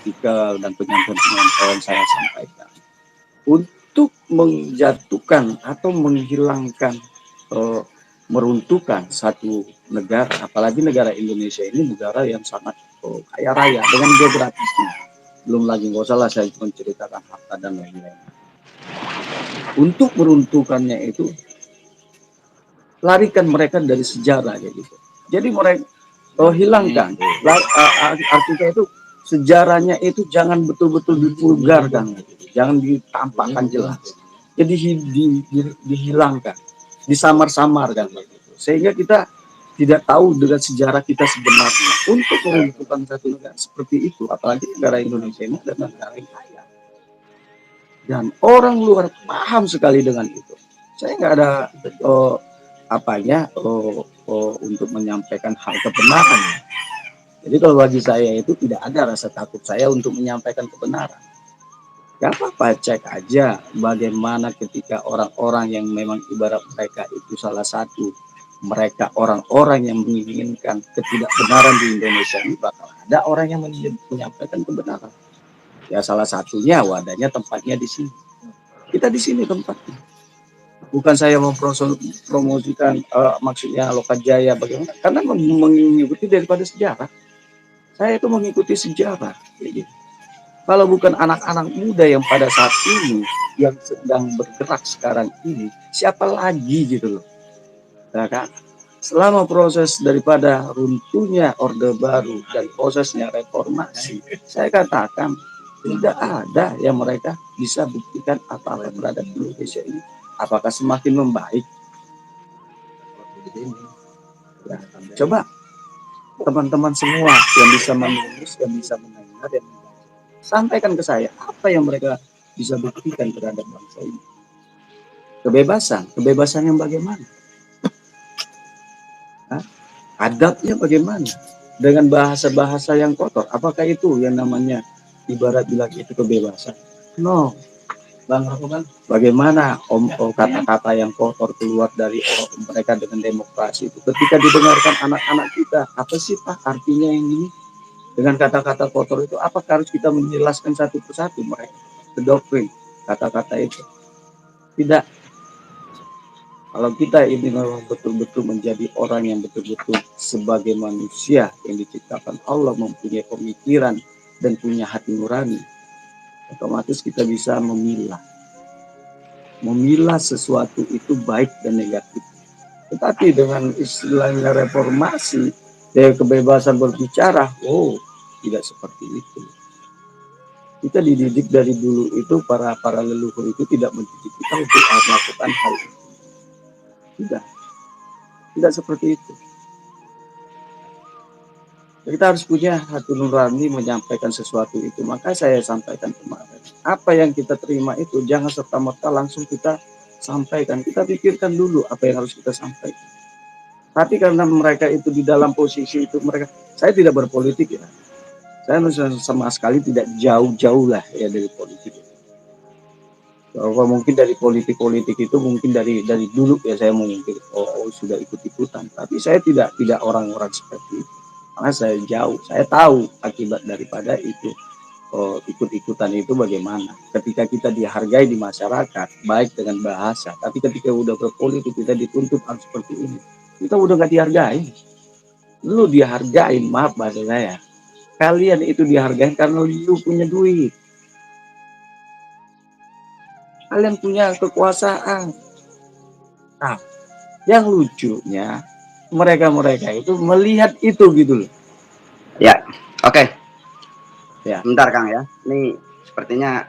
artikel dan penyampaian saya sampaikan untuk menjatuhkan atau menghilangkan, meruntuhkan satu negara, apalagi negara Indonesia ini negara yang sangat kaya raya dengan geografisnya. Belum lagi nggak usah lah saya menceritakan harta dan lain-lain. Untuk meruntuhkannya itu larikan mereka dari sejarah ya gitu. Jadi mereka hilangkan artinya itu sejarahnya itu jangan betul-betul divulgarkan, jangan ditampakkan jelas. Jadi dihilangkan, disamar-samarkan sehingga kita tidak tahu dengan sejarah kita sebenarnya. Untuk menentukan satu negara seperti itu, apalagi negara Indonesia ini adalah negara yang kaya dan orang luar paham sekali dengan itu. Saya nggak ada untuk menyampaikan hal kebenaran. Jadi kalau bagi saya itu tidak ada rasa takut saya untuk menyampaikan kebenaran. Gak apa-apa, cek aja bagaimana ketika orang-orang yang memang ibarat mereka itu salah satu mereka orang-orang yang menginginkan ketidakbenaran di Indonesia ini, bakal ada orang yang menyampaikan kebenaran. Ya salah satunya wadahnya tempatnya di sini. Kita di sini tempatnya. Bukan saya mempromosikan maksudnya Lokajaya bagaimana, karena mengikuti daripada sejarah. Saya itu mengikuti sejarah. Jadi, kalau bukan anak-anak muda yang pada saat ini yang sedang bergerak sekarang ini, siapa lagi gitu loh. Nah, kan? Selama proses daripada runtuhnya Orde Baru dan prosesnya reformasi, saya katakan tidak ada yang mereka bisa buktikan apa-apa terhadap Indonesia ini. Apakah semakin membaik? Ya, coba teman-teman semua yang bisa menulis, yang bisa mendengar, yang sampaikan ke saya apa yang mereka bisa buktikan terhadap bangsa ini. Kebebasan yang bagaimana? Hah? Adabnya bagaimana? Dengan bahasa-bahasa yang kotor, apakah itu yang namanya ibarat bilang itu kebebasan? No, Bang Rahman, bagaimana kata-kata yang kotor keluar dari mereka dengan demokrasi itu? Ketika didengarkan anak-anak kita, apa sih Pak artinya yang ini? Dengan kata-kata kotor itu, apakah harus kita menjelaskan satu persatu mereka? The doktrin, kata-kata itu. Tidak. Kalau kita ini memang betul-betul menjadi orang yang betul-betul sebagai manusia yang diciptakan Allah, mempunyai pemikiran dan punya hati nurani, otomatis kita bisa memilah sesuatu itu baik dan negatif. Tetapi dengan istilahnya reformasi, kebebasan berbicara, tidak seperti itu. Kita dididik dari dulu itu, para leluhur itu tidak mendidik kita untuk melakukan hal itu. Tidak seperti itu. Kita harus punya hati nurani menyampaikan sesuatu itu. Maka saya sampaikan kemarin, apa yang kita terima itu jangan serta-merta langsung kita sampaikan. Kita pikirkan dulu apa yang harus kita sampaikan. Tapi karena mereka itu di dalam posisi itu, saya tidak berpolitik ya. Saya sama sekali tidak jauh-jauh lah ya dari politik. Bahwa mungkin dari politik itu mungkin dari dulu ya saya mungkin sudah ikut-ikutan. Tapi saya tidak orang-orang seperti itu. Karena saya jauh, saya tahu akibat daripada itu ikut-ikutan itu bagaimana. Ketika kita dihargai di masyarakat, baik dengan bahasa, tapi ketika udah berpolitik kita dituntut harus seperti ini. Kita udah nggak dihargai. Lu dihargai, maaf bahasa saya. Kalian itu dihargai karena lu punya duit. Kalian punya kekuasaan. Nah, yang lucunya mereka itu melihat itu gitu loh. Ya, oke. Ya. Bentar Kang ya. Ini sepertinya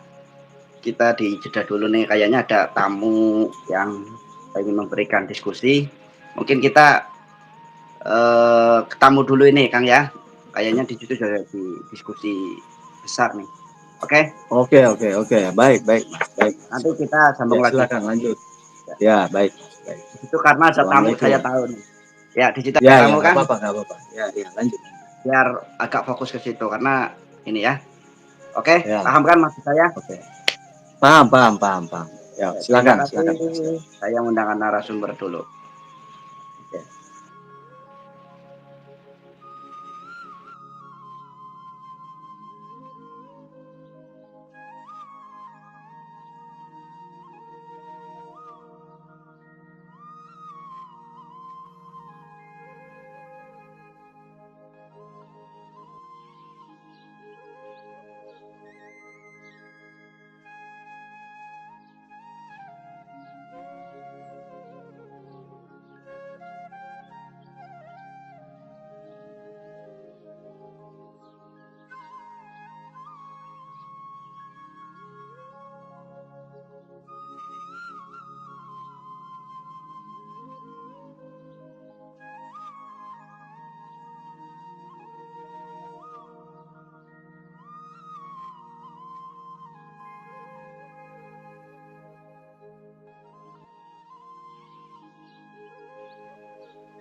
kita dijeda dulu nih. Kayaknya ada tamu yang ingin memberikan diskusi. Mungkin kita ketemu dulu ini Kang ya. Kayaknya di situ sudah di diskusi besar nih. Oke. Oke. Baik. Nanti kita sambung lagi. Silakan lanjut. Ya, baik. Itu karena ada tamu saya tahu nih. Ya, di situ ya, tamu kan. Gak apa-apa. Ya, lanjut. Biar agak fokus ke situ karena ini ya. Oke, ya. Paham kan maksud saya? Oke. Paham. Ya, silakan. Saya undangkan narasumber dulu. Oke.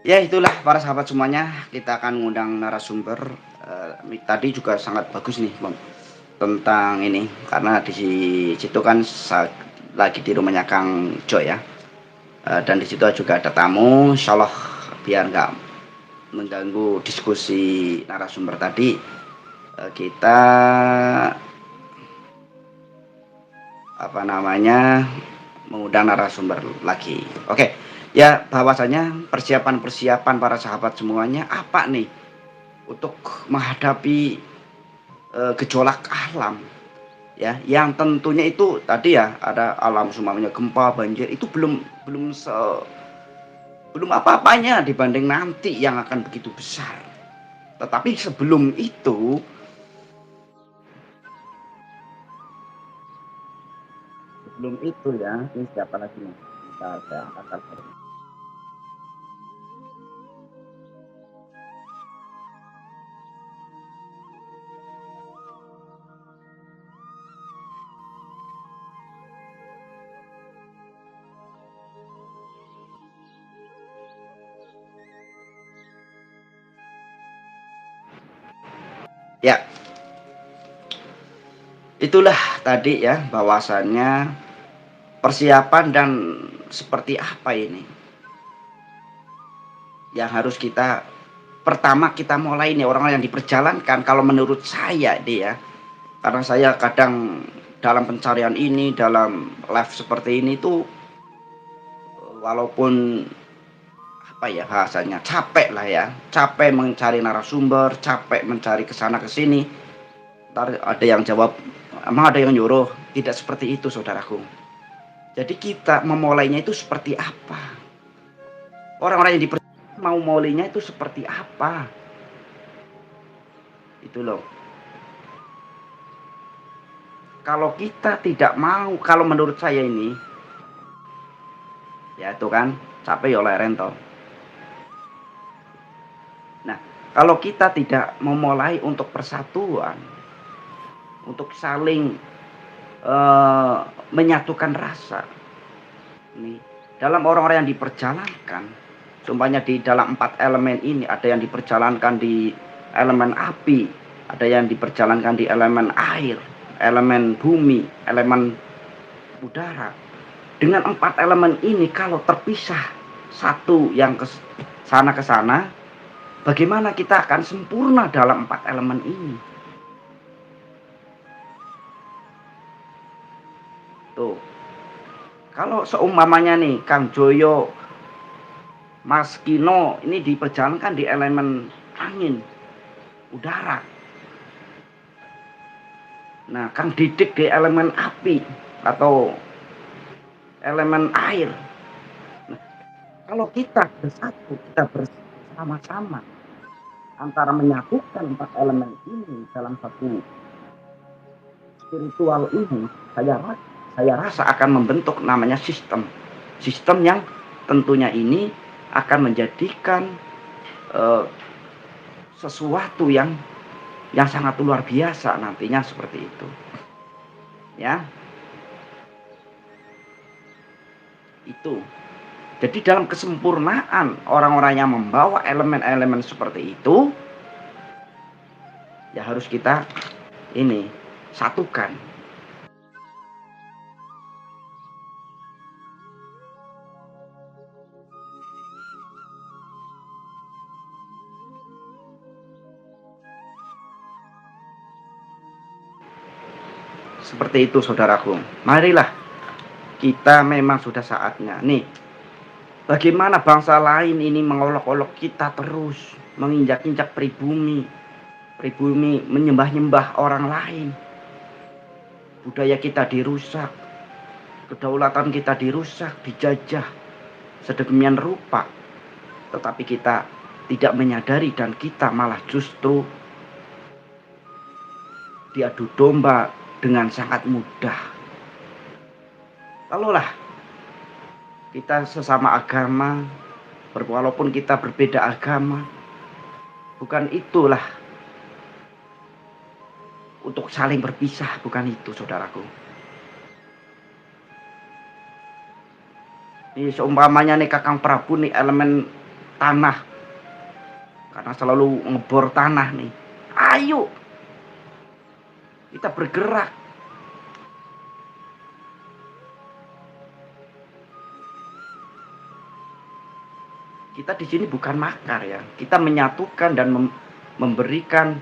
Ya itulah para sahabat semuanya, kita akan mengundang narasumber. Tadi juga sangat bagus nih Bang, tentang ini, karena di situ kan lagi di rumahnya Kang Jo ya. Dan di situ juga ada tamu, insya Allah biar nggak mengganggu diskusi narasumber tadi, kita apa namanya mengundang narasumber lagi. Oke, ya bahwasanya persiapan-persiapan para sahabat semuanya apa nih untuk menghadapi gejolak alam ya, yang tentunya itu tadi ya ada alam semuanya gempa, banjir itu belum apa-apanya dibanding nanti yang akan begitu besar. Tetapi sebelum itu ya, ini siapa lagi nih? Saya angkat. Ya, itulah tadi ya bahwasannya persiapan dan seperti apa ini yang harus kita pertama kita mulai nih, orang yang diperjalankan. Kalau menurut saya dia ya, karena saya kadang dalam pencarian ini, dalam live seperti ini tuh, walaupun apa ya bahasanya, capek lah ya, capek mencari narasumber, capek mencari kesana kesini. Ntar ada yang jawab, emang ada yang nyuruh? Tidak seperti itu saudaraku. Jadi kita memulainya itu seperti apa, orang-orang yang mau mulainya itu seperti apa, itu loh. Kalau kita tidak mau, kalau menurut saya ini ya itu kan capek ya oleh rental. Nah, kalau kita tidak memulai untuk persatuan, untuk saling menyatukan rasa nih dalam orang-orang yang diperjalankan, sumpahnya di dalam 4 elemen ini, ada yang diperjalankan di elemen api, ada yang diperjalankan di elemen air, elemen bumi, elemen udara. Dengan 4 elemen ini kalau terpisah satu yang ke sana, bagaimana kita akan sempurna dalam 4 elemen ini? Tuh. Kalau seumpamanya nih Kang Joyo, Mas Kino ini diperjalankan di elemen angin, udara. Nah, Kang Didik di elemen api atau elemen air. Nah, kalau kita bersatu, kita bersama-sama antara menyatukan 4 elemen ini dalam satu spiritual ini, saya rasa akan membentuk namanya sistem yang tentunya ini akan menjadikan sesuatu yang sangat luar biasa nantinya, seperti itu ya. Itu jadi dalam kesempurnaan orang-orang yang membawa elemen-elemen seperti itu ya harus kita ini satukan. Seperti itu saudaraku. Marilah kita, memang sudah saatnya nih. Bagaimana bangsa lain ini mengolok-olok kita terus, menginjak-injak pribumi, menyembah-nyembah orang lain. Budaya kita dirusak, kedaulatan kita dirusak, dijajah sedemikian rupa. Tetapi kita tidak menyadari dan kita malah justru diadu domba dengan sangat mudah. Lalulah kita sesama agama, walaupun kita berbeda agama, bukan itulah untuk saling berpisah, bukan itu saudaraku. Ini seumpamanya nih Kakang Prabu nih elemen tanah, karena selalu ngebor tanah nih. Ayo kita bergerak. Kita di sini bukan makar ya. Kita menyatukan dan memberikan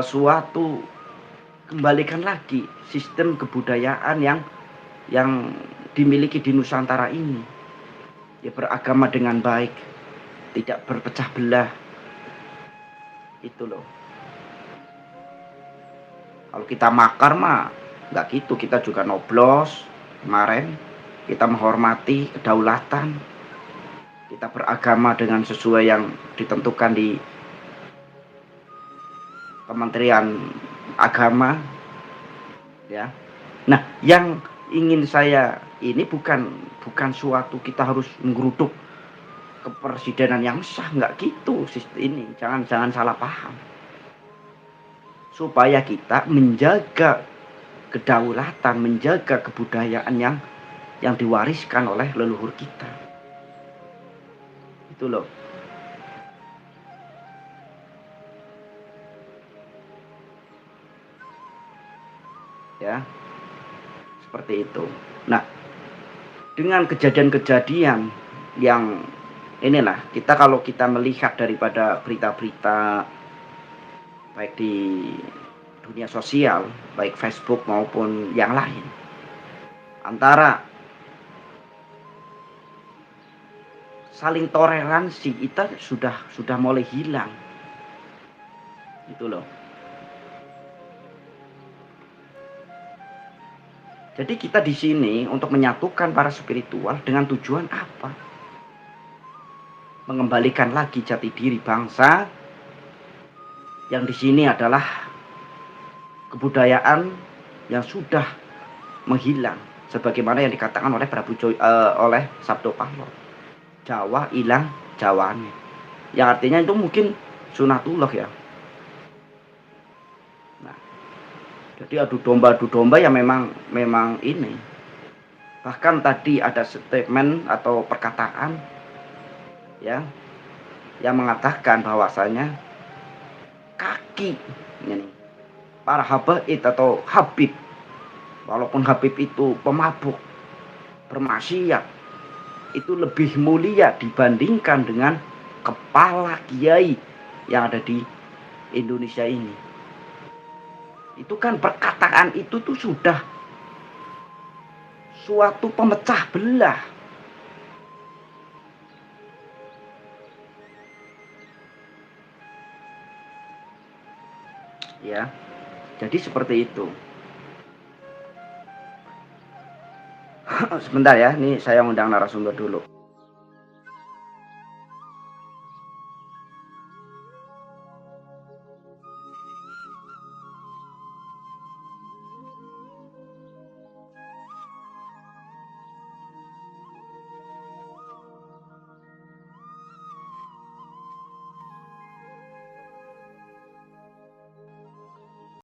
suatu, kembalikan lagi sistem kebudayaan yang dimiliki di Nusantara ini. Ya, beragama dengan baik, tidak berpecah belah. Itu loh. Kalau kita makar mah nggak gitu, kita juga noblos. Kemarin kita menghormati kedaulatan, kita beragama dengan sesuai yang ditentukan di Kementerian Agama, ya. Nah, yang ingin saya ini bukan suatu kita harus menggeruduk kepresidenan yang sah, nggak gitu sistem ini. Jangan salah paham. Supaya kita menjaga kedaulatan, menjaga kebudayaan yang diwariskan oleh leluhur kita. Itu loh. Ya. Seperti itu. Nah, dengan kejadian-kejadian yang inilah, kalau kita melihat daripada berita-berita baik di dunia sosial, baik Facebook maupun yang lain, antara saling toleransi kita sudah mulai hilang. Itu loh. Jadi kita di sini untuk menyatukan para spiritual dengan tujuan apa? Mengembalikan lagi jati diri bangsa yang di sini adalah kebudayaan yang sudah menghilang, sebagaimana yang dikatakan oleh oleh Sabdo Pahlo. Jawa hilang Jawane. Yang artinya itu mungkin sunatullah ya. Nah, jadi adu domba ya memang ini. Bahkan tadi ada statement atau perkataan ya yang mengatakan bahwasanya kaki ini para habaib atau habib, walaupun habib itu pemabuk, bermaksiat, itu lebih mulia dibandingkan dengan kepala kiai yang ada di Indonesia ini. Itu kan perkataan itu tuh sudah suatu pemecah belah. Ya. Jadi seperti itu. Sebentar ya, ini saya undang narasumber dulu.